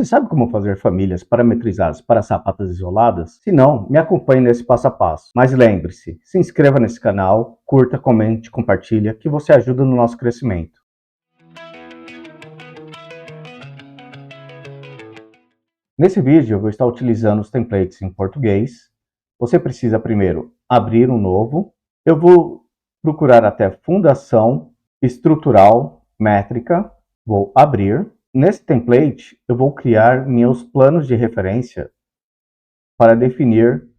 Você sabe como fazer famílias parametrizadas para sapatas isoladas? Se não, me acompanhe nesse passo a passo. Mas lembre-se, se inscreva nesse canal, curta, comente, compartilha, que você ajuda no nosso crescimento. Nesse vídeo eu vou estar utilizando os templates em português. Você precisa primeiro abrir um novo. Eu vou procurar até fundação estrutural métrica. Vou abrir. Nesse template eu vou criar meus planos de referência para definir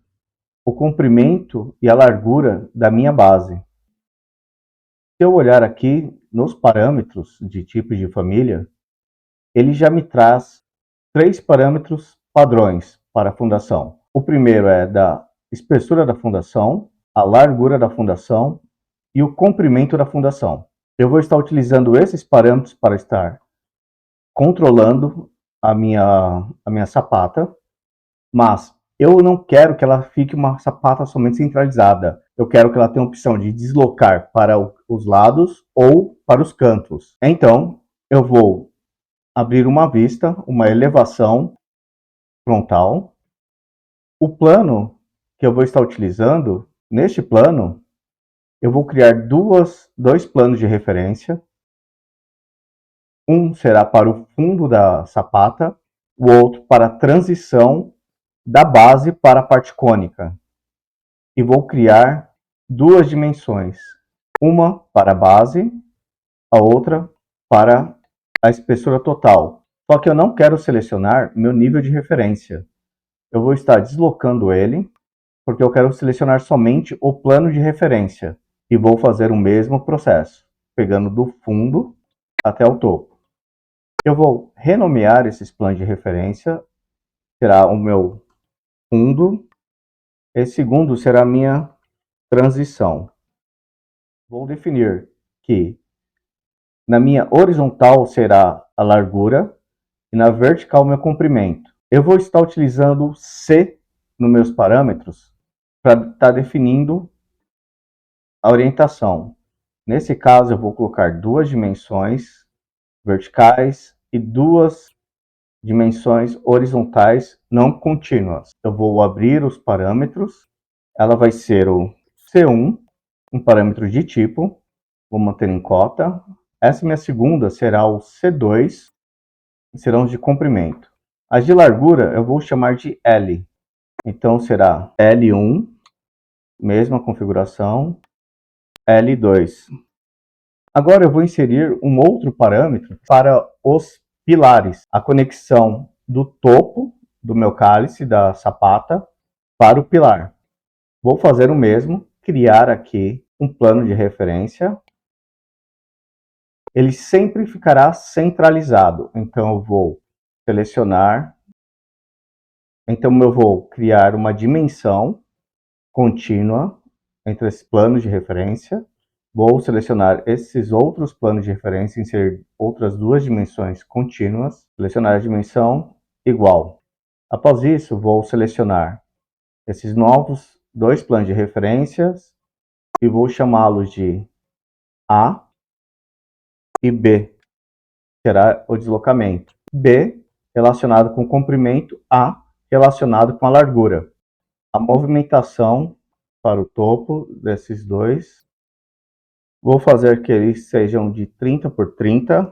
o comprimento e a largura da minha base. Se eu olhar aqui nos parâmetros de tipos de família, ele já me traz 3 parâmetros padrões para a fundação. O primeiro é da espessura da fundação, a largura da fundação e o comprimento da fundação. Eu vou estar utilizando esses parâmetros para estar controlando a minha sapata, mas eu não quero que ela fique uma sapata somente centralizada. Eu quero que ela tenha a opção de deslocar para os lados ou para os cantos. Então, eu vou abrir uma vista, uma elevação frontal. O plano que eu vou estar utilizando, neste plano, eu vou criar dois planos de referência. Um será para o fundo da sapata, o outro para a transição da base para a parte cônica. E vou criar duas dimensões, uma para a base, a outra para a espessura total. Só que eu não quero selecionar meu nível de referência. Eu vou estar deslocando ele, porque eu quero selecionar somente o plano de referência. E vou fazer o mesmo processo, pegando do fundo até o topo. Eu vou renomear esses planos de referência, será o meu fundo, e segundo será a minha transição. Vou definir que na minha horizontal será a largura e na vertical o meu comprimento. Eu vou estar utilizando C nos meus parâmetros para estar definindo a orientação. Nesse caso eu vou colocar duas dimensões verticais e duas dimensões horizontais não contínuas. Eu vou abrir os parâmetros. Ela vai ser o C1, um parâmetro de tipo, vou manter em cota. Essa minha segunda será o C2, serão de comprimento. As de largura eu vou chamar de L. Então será L1, mesma configuração, L2. Agora eu vou inserir um outro parâmetro para os pilares, a conexão do topo do meu cálice, da sapata, para o pilar. Vou fazer o mesmo, criar aqui um plano de referência. Ele sempre ficará centralizado, então eu vou selecionar. Então eu vou criar uma dimensão contínua entre esses planos de referência. Vou selecionar esses outros planos de referência, inserir outras duas dimensões contínuas, selecionar a dimensão igual. Após isso, vou selecionar esses novos dois planos de referências e vou chamá-los de A e B, será o deslocamento. B relacionado com o comprimento, A relacionado com a largura. A movimentação para o topo desses dois. Vou fazer que eles sejam de 30 por 30.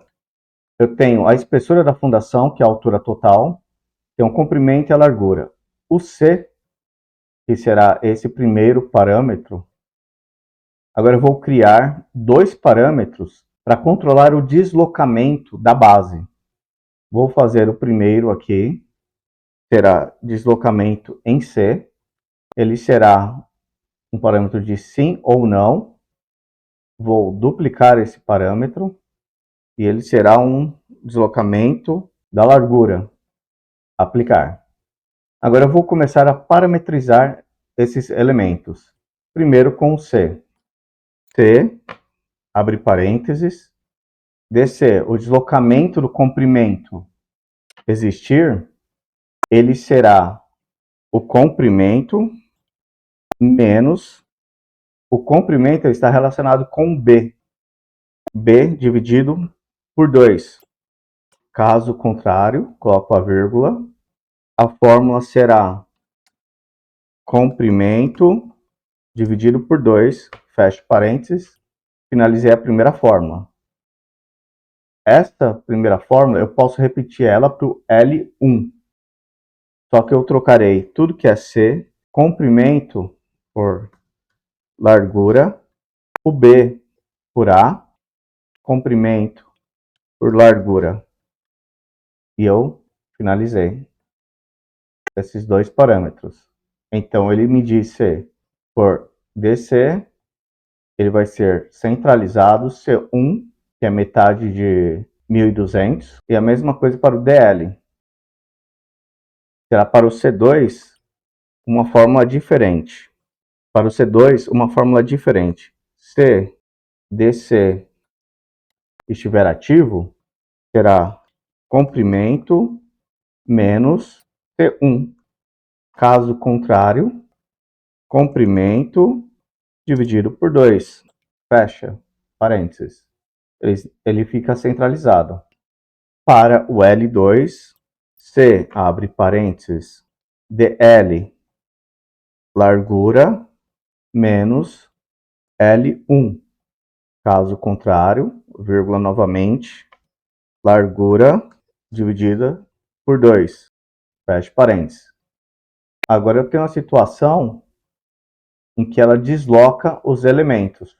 Eu tenho a espessura da fundação, que é a altura total. Tenho o comprimento e a largura. O C, que será esse primeiro parâmetro. Agora eu vou criar dois parâmetros para controlar o deslocamento da base. Vou fazer o primeiro aqui. Será deslocamento em C. Ele será um parâmetro de sim ou não. Vou duplicar esse parâmetro e ele será um deslocamento da largura. Aplicar. Agora eu vou começar a parametrizar esses elementos. Primeiro com o C. C, abre parênteses. DC, o deslocamento do comprimento existir, ele será o comprimento menos o comprimento está relacionado com B. B dividido por 2. Caso contrário, coloco a vírgula. A fórmula será comprimento dividido por 2, fecho parênteses, finalizei a primeira fórmula. Esta primeira fórmula, eu posso repetir ela para o L1. Só que eu trocarei tudo que é C, comprimento por largura, o B por A, comprimento por largura. E eu finalizei esses dois parâmetros. Então, ele me disse por DC, ele vai ser centralizado, C1, que é metade de 1.200, e a mesma coisa para o DL. Será para o C2 uma fórmula diferente. Para o C2, uma fórmula diferente. Se DC estiver ativo, será comprimento menos C1. Caso contrário, comprimento dividido por 2. Fecha parênteses. Ele fica centralizado. Para o L2, C, abre parênteses, DL, largura, menos L1. Caso contrário, vírgula novamente, largura dividida por 2. Fecha parênteses. Agora eu tenho uma situação em que ela desloca os elementos.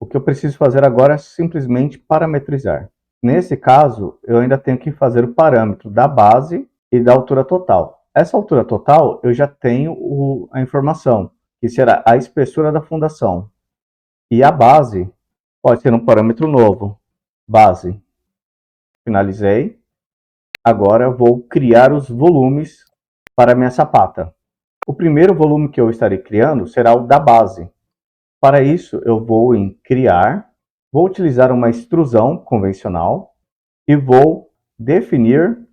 O que eu preciso fazer agora é simplesmente parametrizar. Nesse caso, eu ainda tenho que fazer o parâmetro da base e da altura total. Essa altura total, eu já tenho a informação, que será a espessura da fundação. E a base pode ser um parâmetro novo. Base. Finalizei. Agora vou criar os volumes para a minha sapata. O primeiro volume que eu estarei criando será o da base. Para isso, eu vou em criar, vou utilizar uma extrusão convencional e vou definir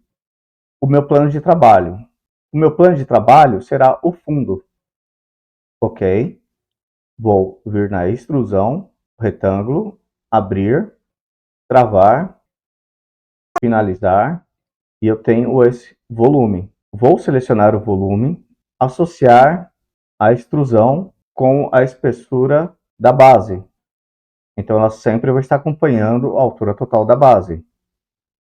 o meu plano de trabalho. O meu plano de trabalho será o fundo. Ok. Vou vir na extrusão, retângulo, abrir, travar, finalizar, e eu tenho esse volume. Vou selecionar o volume, associar a extrusão com a espessura da base. Então, ela sempre vai estar acompanhando a altura total da base.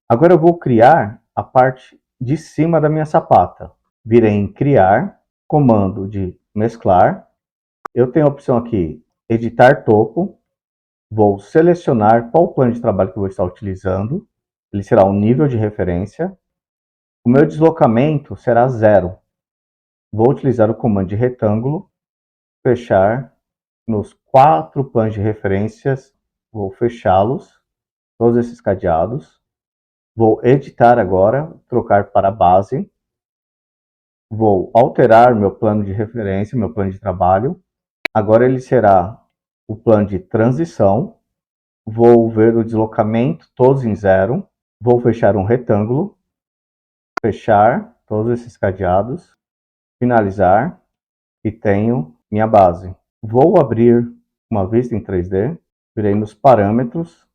Agora eu vou criar a parte de cima da minha sapata. Virei em criar, comando de mesclar. Eu tenho a opção aqui, editar topo. Vou selecionar qual plano de trabalho que eu vou estar utilizando. Ele será um nível de referência. O meu deslocamento será 0. Vou utilizar o comando de retângulo, fechar nos 4 planos de referências. Vou fechá-los, todos esses cadeados. Vou editar agora, trocar para base. Vou alterar meu plano de referência, meu plano de trabalho. Agora ele será o plano de transição. Vou ver o deslocamento, todos em 0. Vou fechar um retângulo. Fechar todos esses cadeados. Finalizar. E tenho minha base. Vou abrir uma vista em 3D. Virei nos parâmetros.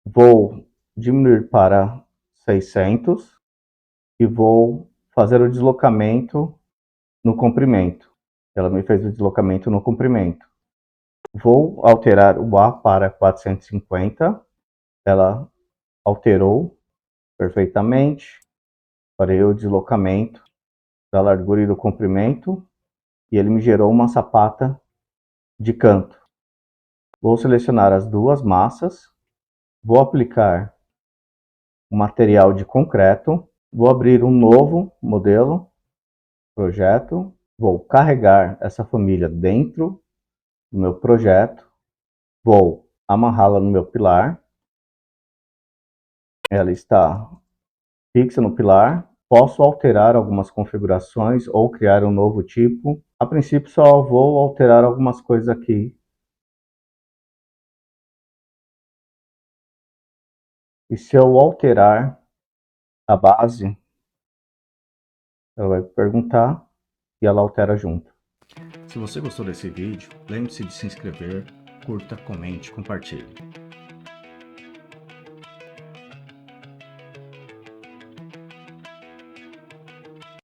Vou diminuir para 600. E vou fazer o deslocamento no comprimento. Ela me fez o deslocamento no comprimento. Vou alterar o A para 450. Ela alterou perfeitamente. Farei o deslocamento da largura e do comprimento. E ele me gerou uma sapata de canto. Vou selecionar as duas massas. Vou aplicar o material de concreto. Vou abrir um novo modelo, projeto. Vou carregar essa família dentro do meu projeto. Vou amarrá-la no meu pilar. Ela está fixa no pilar. Posso alterar algumas configurações ou criar um novo tipo. A princípio, só vou alterar algumas coisas aqui. E se eu alterar a base, ela vai perguntar e ela altera junto. Se você gostou desse vídeo, lembre-se de se inscrever, curta, comente, compartilhe.